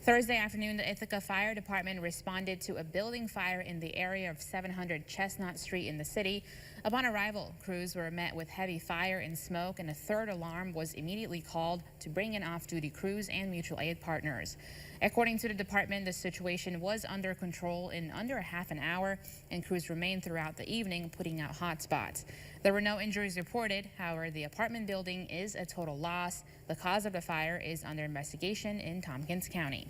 Thursday afternoon, the Ithaca Fire Department responded to a building fire in the area of 700 Chestnut Street in the city. Upon arrival, crews were met with heavy fire and smoke, and a third alarm was immediately called to bring in off-duty crews and mutual aid partners. According to the department, the situation was under control in under a half an hour, and crews remained throughout the evening putting out hot spots. There were no injuries reported. However, the apartment building is a total loss. The cause of the fire is under investigation in Tompkins County.